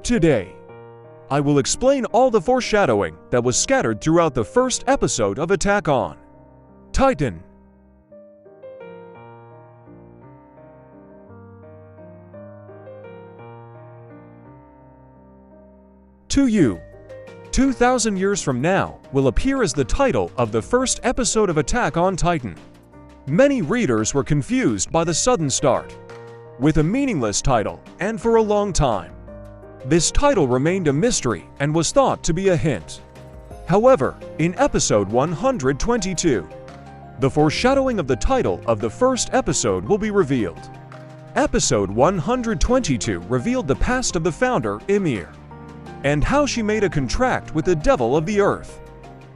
Today, I will explain all the foreshadowing that was scattered throughout the first episode of Attack on Titan. To You, 2,000 years from now will appear as the title of the first episode of Attack on Titan. Many readers were confused by the sudden start with a meaningless title, and for a long time, this title remained a mystery and was thought to be a hint. However, in episode 122, the foreshadowing of the title of the first episode will be revealed. Episode 122 revealed the past of the founder, Ymir, and how she made a contract with the devil of the earth.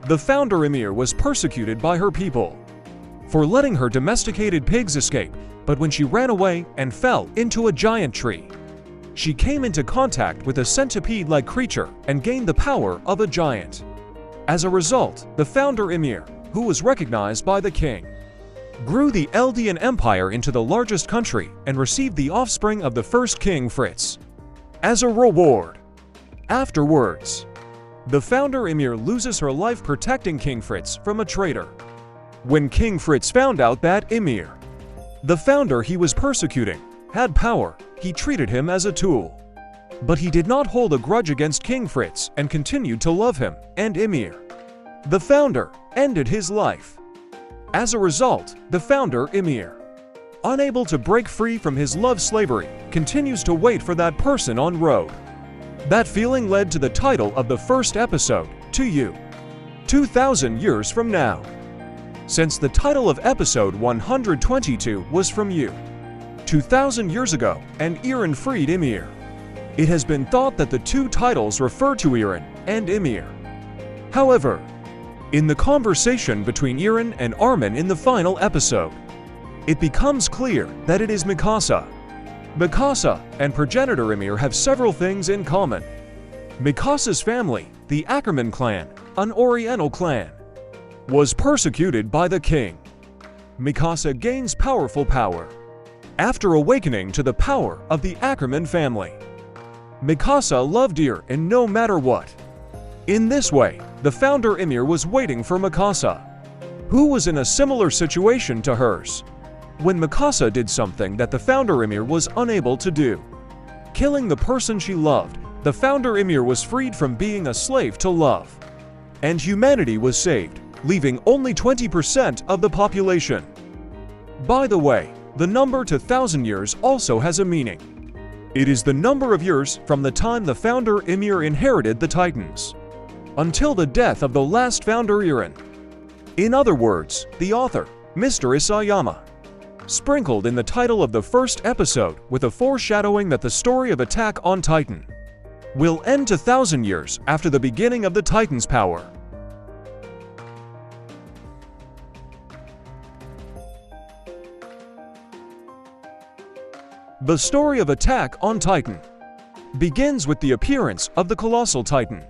The founder Ymir was persecuted by her people for letting her domesticated pigs escape, but when she ran away and fell into a giant tree, she came into contact with a centipede-like creature and gained the power of a giant. As a result, the founder Ymir, who was recognized by the king, grew the Eldian Empire into the largest country and received the offspring of the first king Fritz as a reward. Afterwards, the founder Ymir loses her life protecting King Fritz from a traitor. When King Fritz found out that Ymir, the founder he was persecuting, had power, he treated him as a tool. But he did not hold a grudge against King Fritz and continued to love him and Ymir. The founder ended his life. As a result, the founder Ymir, unable to break free from his love slavery, continues to wait for that person on road. That feeling led to the title of the first episode, To You, 2,000 years from now. Since the title of episode 122 was From You, 2,000 years ago, and Eren freed Ymir, it has been thought that the two titles refer to Eren and Ymir. However, in the conversation between Eren and Armin in the final episode, it becomes clear that it is Mikasa. Mikasa and progenitor Ymir have several things in common. Mikasa's family, the Ackerman clan, an Oriental clan, was persecuted by the king. Mikasa gains powerful power after awakening to the power of the Ackerman family. Mikasa loved Eren no matter what. In this way, the founder Ymir was waiting for Mikasa, who was in a similar situation to hers. When Mikasa did something that the founder Ymir was unable to do, killing the person she loved, the founder Ymir was freed from being a slave to love, and humanity was saved, leaving only 20% of the population. By the way, the number 2,000 years also has a meaning. It is the number of years from the time the founder Ymir inherited the Titans until the death of the last founder Eren. In other words, the author, Mr. Isayama, sprinkled in the title of the first episode with a foreshadowing that the story of Attack on Titan will end 2,000 years after the beginning of the Titan's power. The story of Attack on Titan begins with the appearance of the Colossal Titan,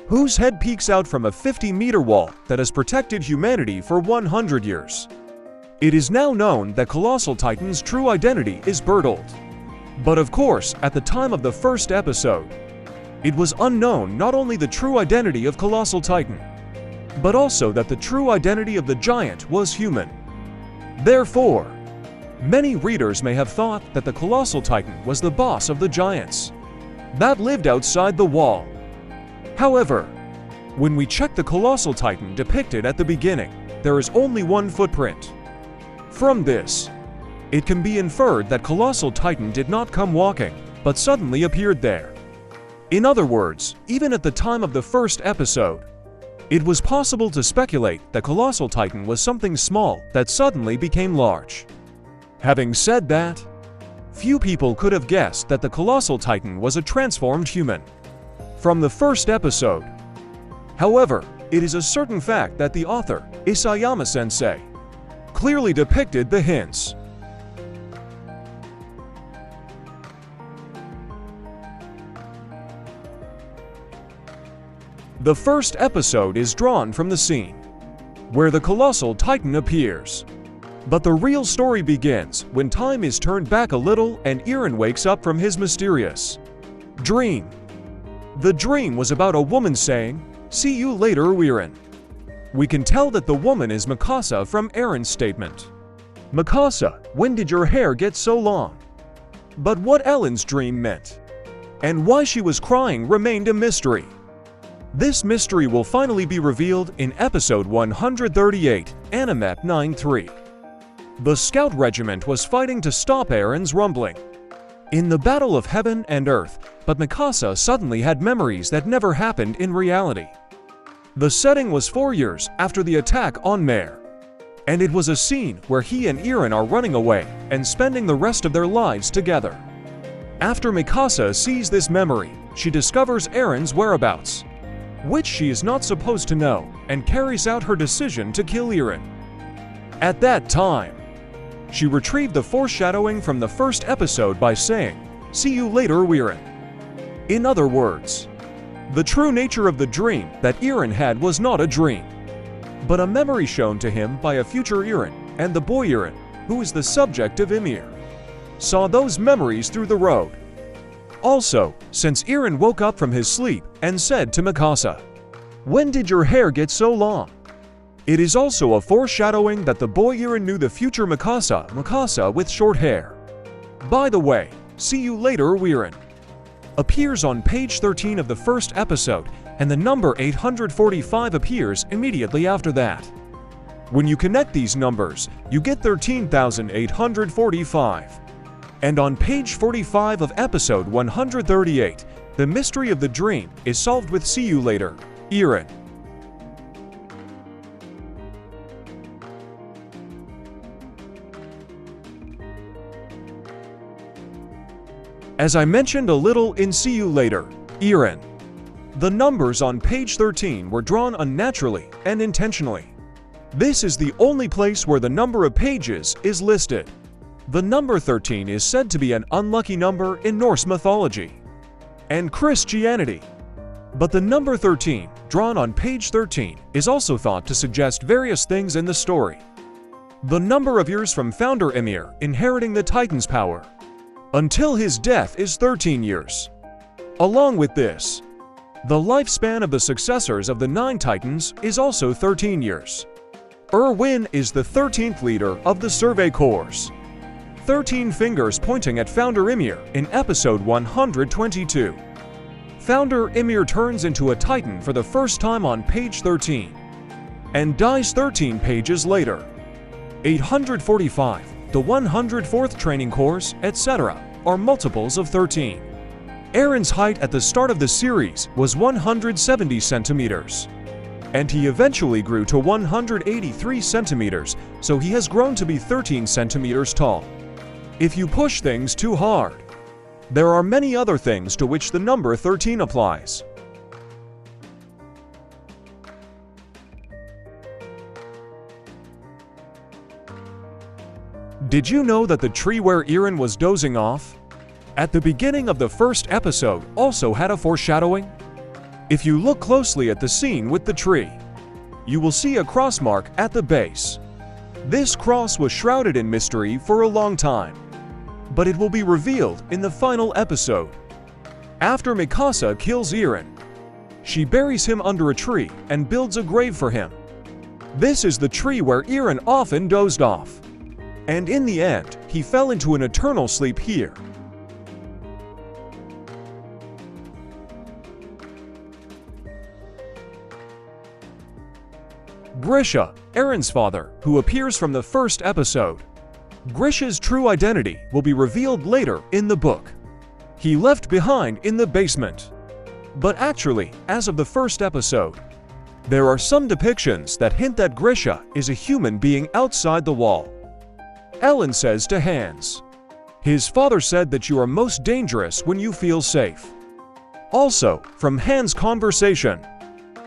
whose head peeks out from a 50-meter wall that has protected humanity for 100 years. It is now known that Colossal Titan's true identity is Bertolt. But of course, at the time of the first episode, it was unknown not only the true identity of Colossal Titan, but also that the true identity of the giant was human. Therefore, many readers may have thought that the Colossal Titan was the boss of the giants that lived outside the wall. However, when we check the Colossal Titan depicted at the beginning, there is only one footprint. From this, it can be inferred that Colossal Titan did not come walking, but suddenly appeared there. In other words, even at the time of the first episode, it was possible to speculate that Colossal Titan was something small that suddenly became large. Having said that, few people could have guessed that the Colossal Titan was a transformed human from the first episode. However, it is a certain fact that the author, Isayama-sensei, clearly depicted the hints. The first episode is drawn from the scene where the Colossal Titan appears. But the real story begins when time is turned back a little and Eren wakes up from his mysterious dream. The dream was about a woman saying, "See you later, Eren." We can tell that the woman is Mikasa from Eren's statement. "Mikasa, when did your hair get so long?" But what Ellen's dream meant, and why she was crying, remained a mystery. This mystery will finally be revealed in episode 138, Animap 9-3. The Scout Regiment was fighting to stop Eren's rumbling in the Battle of Heaven and Earth, but Mikasa suddenly had memories that never happened in reality. The setting was 4 years after the attack on Mare, and it was a scene where he and Eren are running away and spending the rest of their lives together. After Mikasa sees this memory, she discovers Eren's whereabouts, which she is not supposed to know, and carries out her decision to kill Eren. At that time, she retrieved the foreshadowing from the first episode by saying, "See you later, Eren." In other words, the true nature of the dream that Eren had was not a dream, but a memory shown to him by a future Eren, and the boy Eren, who is the subject of Ymir, saw those memories through the road. Also, since Eren woke up from his sleep and said to Mikasa, "When did your hair get so long?" It is also a foreshadowing that the boy Eren knew the future Mikasa with short hair. By the way, "See you later, Eren" appears on page 13 of the first episode, and the number 845 appears immediately after that. When you connect these numbers, you get 13,845. And on page 45 of episode 138, the mystery of the dream is solved with "See you later, Eren." As I mentioned a little in "See you later, Eren," the numbers on page 13 were drawn unnaturally and intentionally. This is the only place where the number of pages is listed. The number 13 is said to be an unlucky number in Norse mythology and Christianity. But the number 13, drawn on page 13, is also thought to suggest various things in the story. The number of years from founder Ymir inheriting the Titan's power until his death is 13 years. Along with this, the lifespan of the successors of the 9 Titans is also 13 years. Erwin is the 13th leader of the Survey Corps. 13 fingers pointing at founder Ymir in episode 122. Founder Ymir turns into a Titan for the first time on page 13 and dies 13 pages later. 845, the 104th training course, etc., are multiples of 13. Eren's height at the start of the series was 170 centimeters, and he eventually grew to 183 centimeters, so he has grown to be 13 centimeters tall. If you push things too hard, there are many other things to which the number 13 applies. Did you know that the tree where Eren was dozing off at the beginning of the first episode also had a foreshadowing? If you look closely at the scene with the tree, you will see a cross mark at the base. This cross was shrouded in mystery for a long time, but it will be revealed in the final episode. After Mikasa kills Eren, she buries him under a tree and builds a grave for him. This is the tree where Eren often dozed off, and in the end, he fell into an eternal sleep here. Grisha, Eren's father, who appears from the first episode. Grisha's true identity will be revealed later in the book. He left behind in the basement. But actually, as of the first episode, there are some depictions that hint that Grisha is a human being outside the wall. Ellen says to Hans, "His father said that you are most dangerous when you feel safe." Also, from Hans' conversation,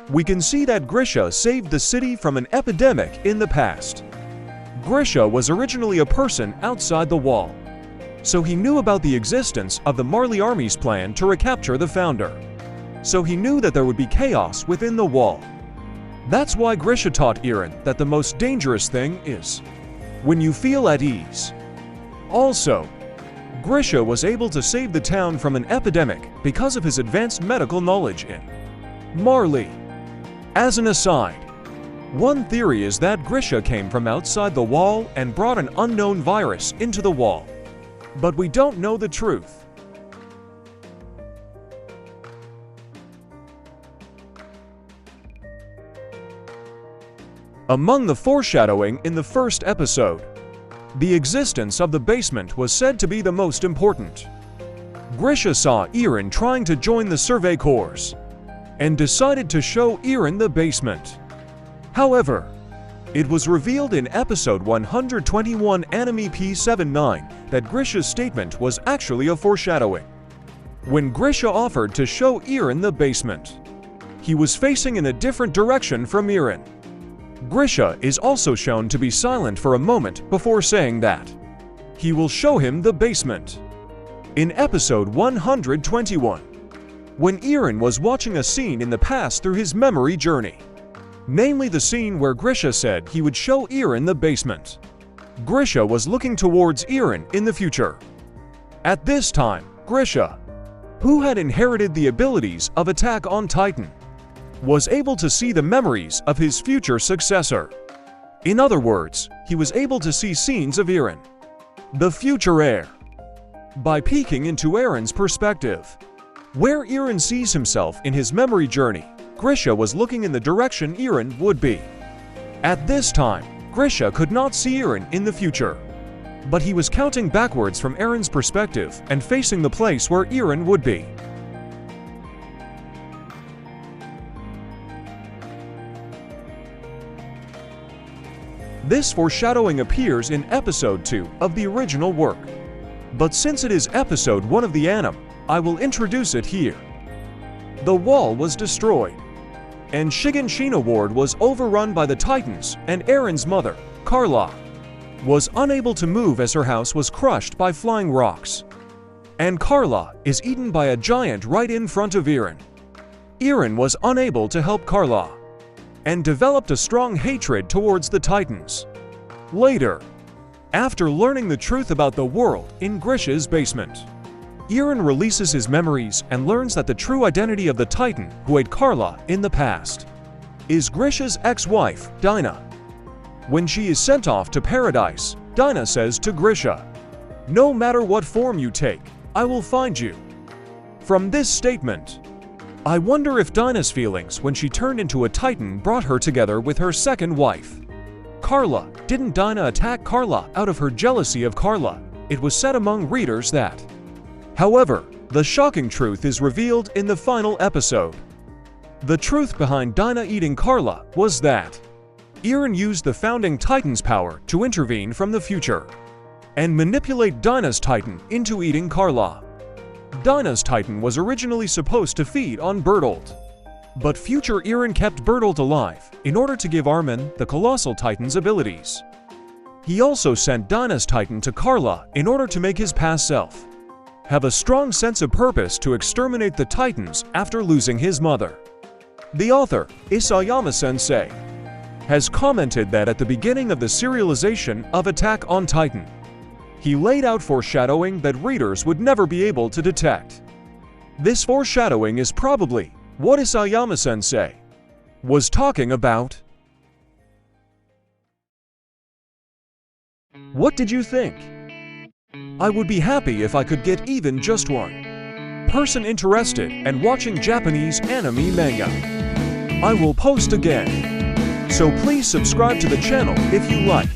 we can see that Grisha saved the city from an epidemic in the past. Grisha was originally a person outside the wall, so he knew about the existence of the Marley Army's plan to recapture the founder. So he knew that there would be chaos within the wall. That's why Grisha taught Eren that the most dangerous thing is when you feel at ease. Also, Grisha was able to save the town from an epidemic because of his advanced medical knowledge in Marley. As an aside, one theory is that Grisha came from outside the wall and brought an unknown virus into the wall. But we don't know the truth. Among the foreshadowing in the first episode, the existence of the basement was said to be the most important. Grisha saw Eren trying to join the Survey Corps and decided to show Eren the basement. However, it was revealed in episode 121 Anime P79 that Grisha's statement was actually a foreshadowing. When Grisha offered to show Eren the basement, he was facing in a different direction from Eren. Grisha is also shown to be silent for a moment before saying that he will show him the basement. In episode 121, when Eren was watching a scene in the past through his memory journey, namely the scene where Grisha said he would show Eren the basement, Grisha was looking towards Eren in the future. At this time, Grisha, who had inherited the abilities of Attack-on-Titan, was able to see the memories of his future successor. In other words, he was able to see scenes of Eren, the future heir, by peeking into Eren's perspective. Where Eren sees himself in his memory journey, Grisha was looking in the direction Eren would be. At this time, Grisha could not see Eren in the future, but he was counting backwards from Eren's perspective and facing the place where Eren would be. This foreshadowing appears in episode 2 of the original work, but since it is episode 1 of the anime, I will introduce it here. The wall was destroyed, and Shiganshina Ward was overrun by the Titans, and Eren's mother, Carla, was unable to move as her house was crushed by flying rocks. And Carla is eaten by a giant right in front of Eren. Eren was unable to help Carla, and developed a strong hatred towards the Titans. Later, after learning the truth about the world in Grisha's basement, Eren releases his memories and learns that the true identity of the Titan who ate Carla in the past is Grisha's ex-wife, Dyna. When she is sent off to paradise, Dyna says to Grisha, "No matter what form you take, I will find you." From this statement, I wonder if Dyna's feelings when she turned into a Titan brought her together with her second wife, Carla. Didn't Dyna attack Carla out of her jealousy of Carla? It was said among readers that. However, the shocking truth is revealed in the final episode. The truth behind Dyna eating Carla was that Eren used the founding Titan's power to intervene from the future and manipulate Dyna's Titan into eating Carla. Dyna's Titan was originally supposed to feed on Bertolt, but future Eren kept Bertolt alive in order to give Armin the Colossal Titan's abilities. He also sent Dyna's Titan to Carla in order to make his past self have a strong sense of purpose to exterminate the Titans after losing his mother. The author, Isayama-sensei, has commented that at the beginning of the serialization of Attack-on-Titan, he laid out foreshadowing that readers would never be able to detect. This foreshadowing is probably what Isayama-sensei was talking about. What did you think? I would be happy if I could get even just one person interested in watching Japanese anime manga. I will post again, so please subscribe to the channel if you like.